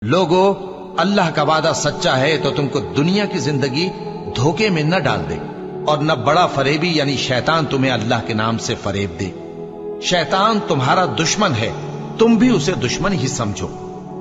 लोगो, अल्लाह का वादा सच्चा है तो तुमको दुनिया की जिंदगी धोखे में न डाल दे और न बड़ा फरेबी यानी शैतान तुम्हें अल्लाह के नाम से फरेब दे। शैतान तुम्हारा दुश्मन है, तुम भी उसे दुश्मन ही समझो।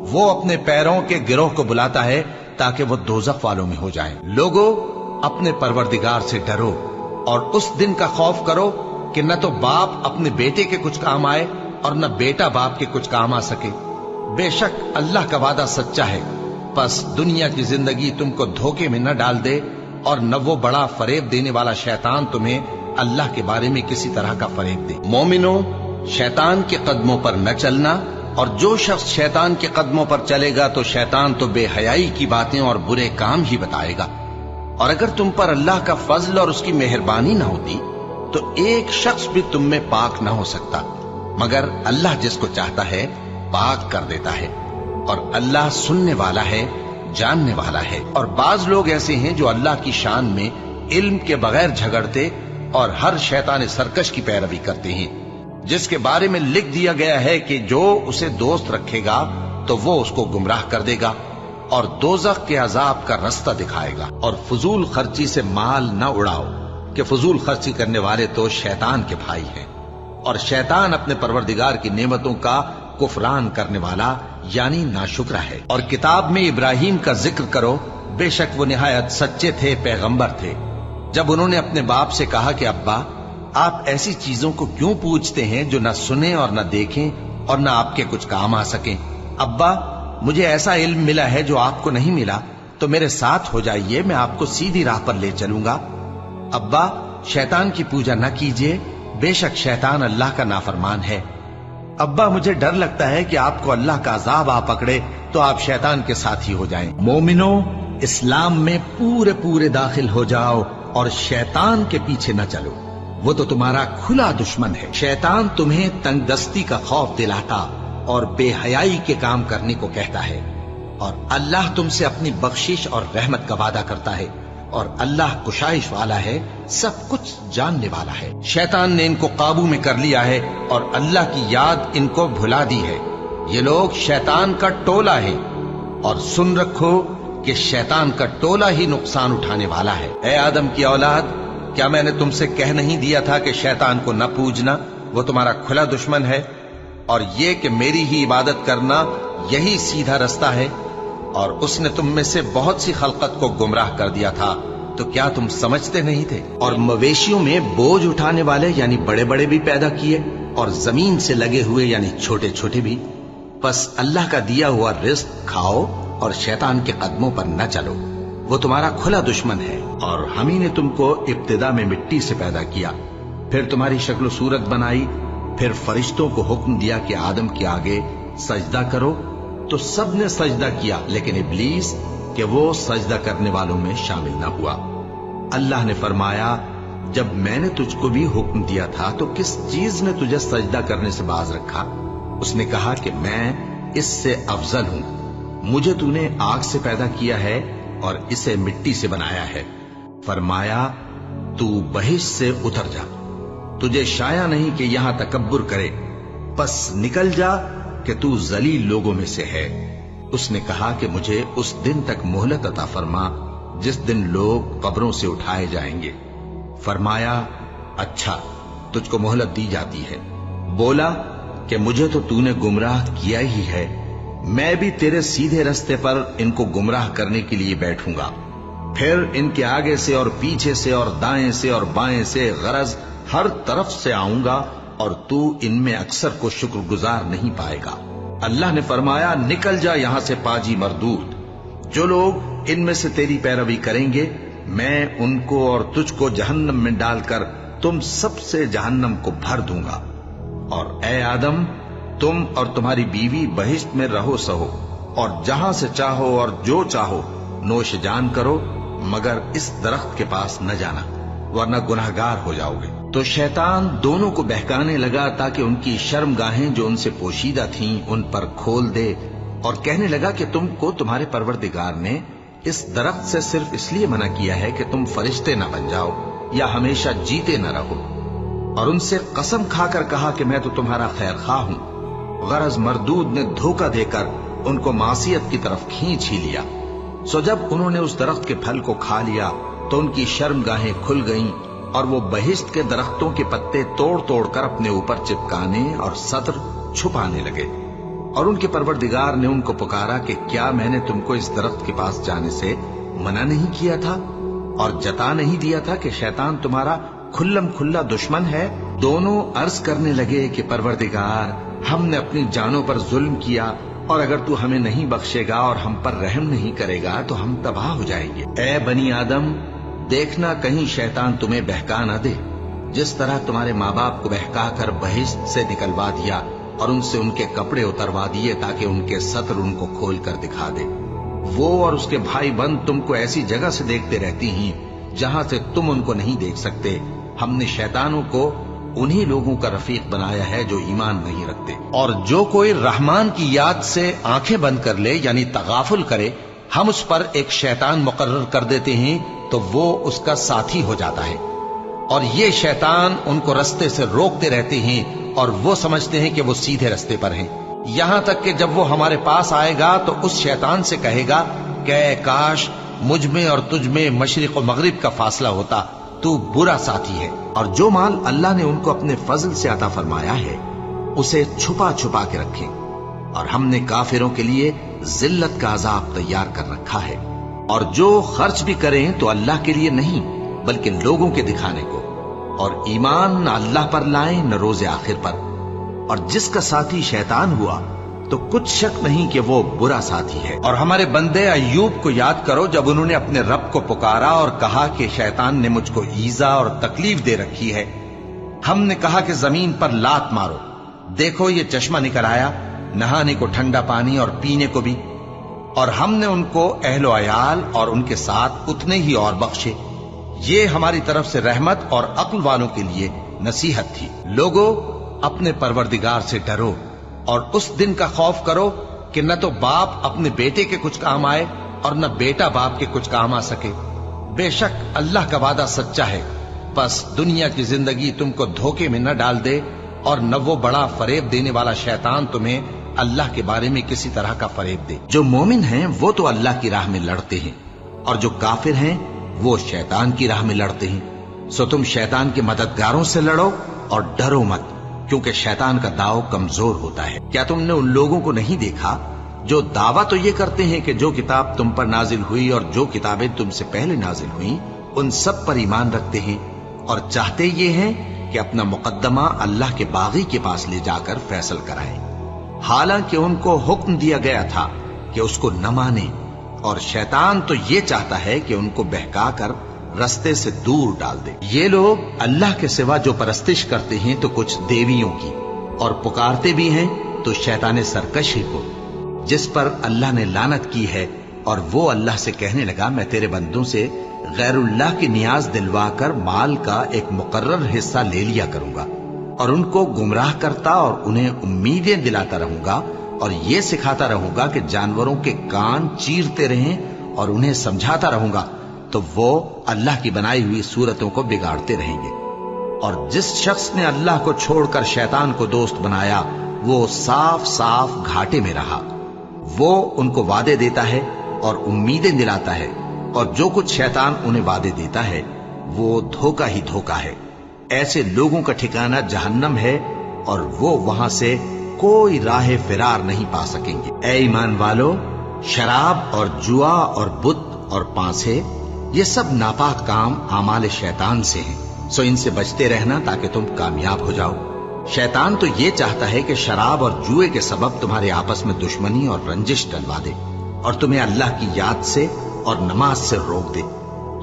वो अपने पैरों के गिरोह को बुलाता है ताकि वो दोजख वालों में हो जाए। लोगो, अपने परवरदिगार से डरो और उस दिन का खौफ करो कि न तो बाप अपने बेटे के कुछ काम आए और न बेटा बाप के कुछ काम आ सके। बेशक अल्लाह का वादा सच्चा है, बस दुनिया की जिंदगी तुमको धोखे में न डाल दे और न वो बड़ा फरेब देने वाला शैतान तुम्हें अल्लाह के बारे में किसी तरह का फरेब दे। मोमिनो, शैतान के कदमों पर न चलना, और जो शख्स शैतान के कदमों पर चलेगा तो शैतान तो बेहयाई की बातें और बुरे काम ही बताएगा। और अगर तुम पर अल्लाह का फजल और उसकी मेहरबानी ना होती तो एक शख्स भी तुम में पाक ना हो सकता, मगर अल्लाह जिसको चाहता है पाक कर देता है। और अल्लाह सुनने वाला है, जानने वाला है। और बाज लोग ऐसे हैं जो अल्लाह की शान में इल्म के बगैर झगड़ते और हर शैतान सरकश की पैरवी करते हैं, जिसके बारे में लिख दिया गया है कि जो उसे दोस्त रखेगा तो वो उसको गुमराह कर देगा और दोजख के अजाब का रास्ता दिखाएगा। और फजूल खर्ची से माल न उड़ाओ कि फजूल खर्ची करने वाले तो शैतान के भाई हैं, और शैतान अपने परवरदिगार की नेमतों का कुफरान करने वाला यानी नाशुक्र है। और किताब में इब्राहिम का जिक्र करो, बेशक वो निहायत सच्चे थे, पैगंबर थे। जब उन्होंने अपने बाप से कहा कि अब्बा, आप ऐसी चीजों को क्यों पूछते हैं जो न सुने और न देखें और न आपके कुछ काम आ सकें। अब्बा, मुझे ऐसा इल्म मिला है जो आपको नहीं मिला, तो मेरे साथ हो जाइए, मैं आपको सीधी राह पर ले चलूंगा। अब्बा, शैतान की पूजा न कीजिए, बेशक शैतान अल्लाह का नाफरमान है। अब्बा, मुझे डर लगता है कि आपको अल्लाह का अजाब आ पकड़े तो आप शैतान के साथ ही हो जाएं। मोमिनो, इस्लाम में पूरे पूरे दाखिल हो जाओ और शैतान के पीछे न चलो, वो तो तुम्हारा खुला दुश्मन है। शैतान तुम्हें तंगदस्ती का खौफ दिलाता और बेहयाई के काम करने को कहता है, और अल्लाह तुमसे अपनी बख्शिश और रहमत का वादा करता है, और अल्लाह कुशाइश वाला है, सब कुछ जानने वाला है। शैतान ने इनको काबू में कर लिया है और अल्लाह की याद इनको भुला दी है। ये लोग शैतान का टोला है, और सुन रखो कि शैतान का टोला ही नुकसान उठाने वाला है। ए आदम की औलाद, क्या मैंने तुमसे कह नहीं दिया था कि शैतान को न पूजना, वो तुम्हारा खुला दुश्मन है, और ये कि मेरी ही इबादत करना यही सीधा रास्ता है। और उसने तुम में से बहुत सी खलकत को गुमराह कर दिया था, तो क्या तुम समझते नहीं थे। और मवेशियों में बोझ उठाने वाले यानी बड़े बड़े भी पैदा किए, और जमीन से लगे हुए यानी छोटे छोटे भी। बस अल्लाह का दिया हुआ रिज्क खाओ और शैतान के कदमों पर न चलो, वो तुम्हारा खुला दुश्मन है। और हम ही ने तुमको इब्तिदा में मिट्टी से पैदा किया, फिर तुम्हारी शक्ल सूरत बनाई, फिर फरिश्तों को हुक्म दिया कि आदम के आगे सजदा करो, तो सब ने सजदा किया, लेकिन इब्लीस कि वो सजदा करने वालों में शामिल न हुआ। अल्लाह ने फरमाया, जब मैंने तुझको भी हुक्म दिया था तो किस चीज ने तुझे सजदा करने से बाज रखा। उसने कहा कि मैं इससे अफजल हूं, मुझे तूने आग से पैदा किया है और इसे मिट्टी से बनाया है। फरमाया, तू बहिश्त से उतर जा, तुझे शाया नहीं कि यहां तकब्बुर करे, बस निकल जा कि तू जलील लोगों में से है। उसने कहा कि मुझे उस दिन तक मोहलत अता फरमा जिस दिन लोग कब्रों से उठाए जाएंगे। फरमाया, अच्छा, तुझको मोहलत दी जाती है। बोला कि मुझे तो तूने गुमराह किया ही है, मैं भी तेरे सीधे रास्ते पर इनको गुमराह करने के लिए बैठूंगा, फिर इनके आगे से और पीछे से और दाएं से और बाएं से, गरज हर तरफ से आऊंगा, और तू इनमें अक्सर को शुक्रगुजार नहीं पाएगा। अल्लाह ने फरमाया, निकल जा यहां से पाजी मरदूद, जो लोग इनमें से तेरी पैरवी करेंगे मैं उनको और तुझको जहन्नम में डालकर तुम सबसे जहन्नम को भर दूंगा। और ए आदम, तुम और तुम्हारी बीवी बहिश्त में रहो सहो, और जहां से चाहो और जो चाहो नोश जान करो, मगर इस दरख्त के पास न जाना, वरना गुनहगार हो जाओगे। तो शैतान दोनों को बहकाने लगा ताकि उनकी शर्मगाहें जो उनसे पोशीदा थीं उन पर खोल दे, और कहने लगा कि तुमको तुम्हारे परवरदिगार ने इस दरख्त से सिर्फ इसलिए मना किया है कि तुम फरिश्ते न बन जाओ या हमेशा जीते न रहो। और उनसे कसम खाकर कहा कि मैं तो तुम्हारा खैर खा हूं। गरज मरदूद ने धोखा देकर उनको मासियत की तरफ खींच ही लिया। सो जब उन्होंने उस दरख्त के फल को खा लिया तो उनकी शर्मगाहें खुल गईं और वो बहिश्त के दरख्तों के पत्ते तोड़ तोड़ कर अपने ऊपर चिपकाने और सत्र छुपाने लगे। और उनके परवरदिगार ने उनको पुकारा कि क्या मैंने तुमको इस दरख्त के पास जाने से मना नहीं किया था और जता नहीं दिया था कि शैतान तुम्हारा खुल्लम खुल्ला दुश्मन है? दोनों अर्ज करने लगे कि परवरदिगार, हमने अपनी जानों पर जुल्म किया और अगर तू हमें नहीं बख्शेगा और हम पर रहम नहीं करेगा तो हम तबाह हो जाएंगे। ए बनी आदम, देखना कहीं शैतान तुम्हें बहका न दे, जिस तरह तुम्हारे माँ बाप को बहका कर बहिश्त से निकलवा दिया और उनसे उनके कपड़े उतरवा दिए ताकि उनके सत्र उनको खोल कर दिखा दे। वो और उसके भाई बंद तुमको ऐसी जगह से देखते रहती हैं जहां से तुम उनको नहीं देख सकते। हमने शैतानों को उन्हीं लोगों का रफीक बनाया है जो ईमान नहीं रखते। और जो कोई रहमान की याद से आंखें बंद कर ले यानी तगाफुल करे, हम उस पर एक शैतान मुकर्रर कर देते हैं तो वो उसका साथी हो जाता है। और ये शैतान उनको रास्ते से रोकते रहते हैं और वो समझते हैं कि वो सीधे रास्ते पर हैं। यहां तक कि जब वो हमारे पास आएगा तो उस शैतान से कहेगा कि काश मुझ में और तुझ में मशरिक और मगरिब का फासला होता, तू बुरा साथी है। और जो माल अल्लाह ने उनको अपने फजल से अता फरमाया है उसे छुपा छुपा के रखें। और हमने काफिरों के लिए जिल्लत का अजाब तैयार कर रखा है। और जो खर्च भी करें तो अल्लाह के लिए नहीं बल्कि लोगों के दिखाने को, और ईमान न अल्लाह पर लाएं न रोज़े आखिर पर। और जिसका साथी शैतान हुआ तो कुछ शक नहीं कि वो बुरा साथी है। और हमारे बंदे अय्यूब को याद करो जब उन्होंने अपने रब को पुकारा और कहा कि शैतान ने मुझको ईजा और तकलीफ दे रखी है। हमने कहा कि जमीन पर लात मारो, देखो ये चश्मा निकल आया, नहाने को ठंडा पानी और पीने को भी। और हमने उनको अहलो अयाल और उनके साथ उतने ही और बख्शे। ये हमारी तरफ से रहमत और अक्ल वालों के लिए नसीहत थी। लोगों, अपने परवरदिगार से डरो और उस दिन का खौफ करो कि न तो बाप अपने बेटे के कुछ काम आए और न बेटा बाप के कुछ काम आ सके। बेशक अल्लाह का वादा सच्चा है, बस दुनिया की जिंदगी तुमको धोखे में न डाल दे और न वो बड़ा फरेब देने वाला शैतान तुम्हें अल्लाह के बारे में किसी तरह का फरेब दे। जो मोमिन हैं वो तो अल्लाह की राह में लड़ते हैं और जो काफिर हैं वो शैतान की राह में लड़ते हैं। सो तुम शैतान के मददगारों से लड़ो और डरो मत, क्योंकि शैतान का दाव कमजोर होता है। क्या तुमने उन लोगों को नहीं देखा जो दावा तो ये करते हैं कि जो किताब तुम पर नाजिल हुई और जो किताबें तुमसे पहले नाजिल हुई उन सब पर ईमान रखते हैं और चाहते ये हैं कि अपना मुकद्दमा अल्लाह के बागी के पास ले जाकर फैसल कराएं, हालांकि उनको हुक्म दिया गया था कि उसको न माने। और शैतान तो ये चाहता है कि उनको बहका कर रास्ते से दूर डाल दे। ये लोग अल्लाह के सिवा जो परस्तिश करते हैं तो कुछ देवियों की, और पुकारते भी हैं तो शैतान सरकश ही को, जिस पर अल्लाह ने लानत की है। और वो अल्लाह से कहने लगा, मैं तेरे बंदों से गैरुल्लाह की नियाज दिलवा कर माल का एक मुकर्रर हिस्सा ले लिया करूंगा और उनको गुमराह करता और उन्हें उम्मीदें दिलाता रहूंगा और ये सिखाता रहूंगा कि जानवरों के कान चीरते रहें और उन्हें समझाता रहूंगा, तो वो अल्लाह की बनाई हुई सूरतों को बिगाड़ते रहेंगे। और जिस शख्स ने अल्लाह को छोड़कर शैतान को दोस्त बनाया वो साफ साफ घाटे में रहा। वो उनको वादे देता है और उम्मीदें दिलाता है, और जो कुछ शैतान उन्हें वादे देता है वो धोखा ही धोखा है। ऐसे लोगों का ठिकाना जहन्नम है और वो वहां से कोई राह फिरार नहीं पा सकेंगे। ऐ ईमान वालो, शराब और जुआ और बुत और पांसे ये सब नापाक काम आमाल शैतान से हैं। सो इनसे बचते रहना ताकि तुम कामयाब हो जाओ। शैतान तो ये चाहता है कि शराब और जुए के सबब तुम्हारे आपस में दुश्मनी और रंजिश डलवा दे और तुम्हें अल्लाह की याद से और नमाज से रोक दे।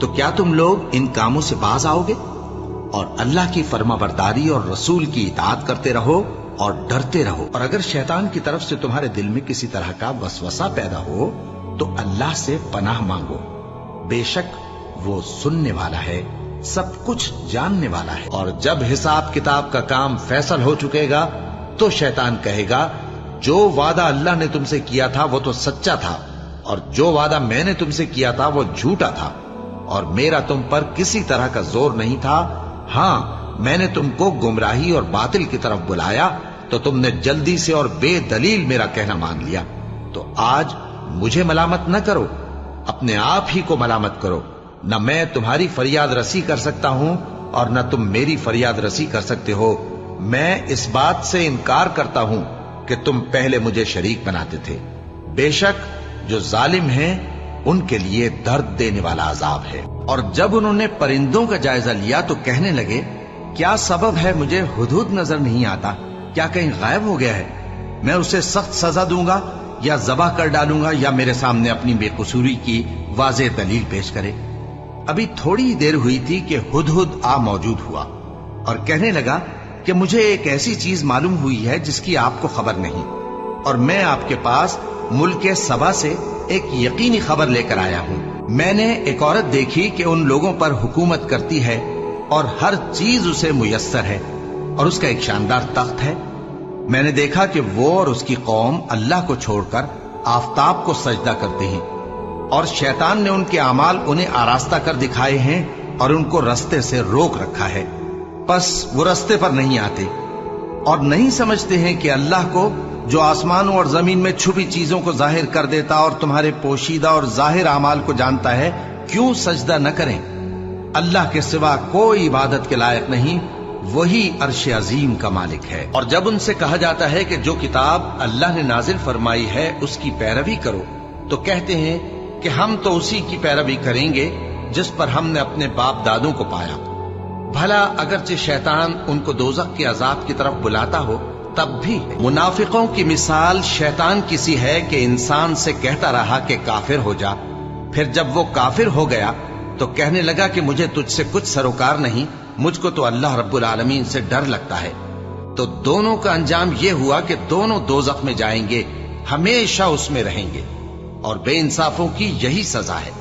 तो क्या तुम लोग इन कामों से बाज आओगे और अल्लाह की फरमाबरदारी और रसूल की इताअत करते रहो और डरते रहो। और अगर शैतान की तरफ से तुम्हारे दिल में किसी तरह का वसवसा पैदा हो तो अल्लाह से पनाह मांगो, बेशक वो सुनने वाला है, सब कुछ जानने वाला है। और जब हिसाब किताब का काम फैसल हो चुकेगा तो शैतान कहेगा, जो वादा अल्लाह ने तुमसे किया था वो तो सच्चा था और जो वादा मैंने तुमसे किया था वो झूठा था और मेरा तुम पर किसी तरह का जोर नहीं था। हाँ, मैंने तुमको गुमराही और बातिल की तरफ बुलाया तो तुमने जल्दी से और बेदलील मेरा कहना मान लिया। तो आज मुझे मलामत न करो, अपने आप ही को मलामत करो। न मैं तुम्हारी फरियाद रसी कर सकता हूं और न तुम मेरी फरियाद रसी कर सकते हो। मैं इस बात से इनकार करता हूं कि तुम पहले मुझे शरीक बनाते थे। बेशक जो जालिम हैं उनके लिए दर्द देने वाला अजाब है। और जब उन्होंने परिंदों का जायजा लिया तो कहने लगे, क्या सबब है मुझे हुदहुद नजर नहीं आता? क्या कहीं गायब हो गया है? मैं उसे सख्त सजा दूंगा या जबा कर डालूंगा या मेरे सामने अपनी बेकसूरी की वाज़ेह दलील पेश करे। अभी थोड़ी ही देर हुई थी कि हुदहुद आ मौजूद हुआ और कहने लगा कि मुझे एक ऐसी चीज मालूम हुई है जिसकी आपको खबर नहीं, और मैं आपके पास मुल्क सबा से एक यकीनी खबर लेकर आया हूं। मैंने एक औरत देखी कि उन लोगों पर हुकूमत करती है और हर चीज उसे मुयस्सर है और उसका एक शानदार तख्त है। मैंने देखा कि वो और उसकी कौम अल्लाह को छोड़कर आफताब को सजदा करते हैं और शैतान ने उनके अमाल उन्हें आरास्ता कर दिखाए हैं और उनको रस्ते से रोक रखा है। बस वो रस्ते पर नहीं आते और नहीं समझते हैं कि अल्लाह को जो आसमानों और जमीन में छुपी चीजों को जाहिर कर देता और तुम्हारे पोशीदा और जाहिर अमाल को जानता है, क्यों सजदा न करें। अल्लाह के सिवा कोई इबादत के लायक नहीं, वही अर्श अजीम का मालिक है। और जब उनसे कहा जाता है कि जो किताब अल्लाह ने नाजिल फरमाई है उसकी पैरवी करो, तो कहते हैं कि हम तो उसी की पैरवी करेंगे जिस पर हमने अपने बाप दादों को पाया। भला अगरचे शैतान उनको दोजख के अजाब की तरफ बुलाता हो तब भी। मुनाफिकों की मिसाल शैतान की सी है कि इंसान से कहता रहा कि काफिर हो जा, फिर जब वो काफिर हो गया तो कहने लगा कि मुझे तुझसे कुछ सरोकार नहीं, मुझको तो अल्लाह रब्बुल आलमीन से डर लगता है। तो दोनों का अंजाम ये हुआ कि दोनों दोजख में जाएंगे, हमेशा उसमें रहेंगे और बेइंसाफों की यही सजा है।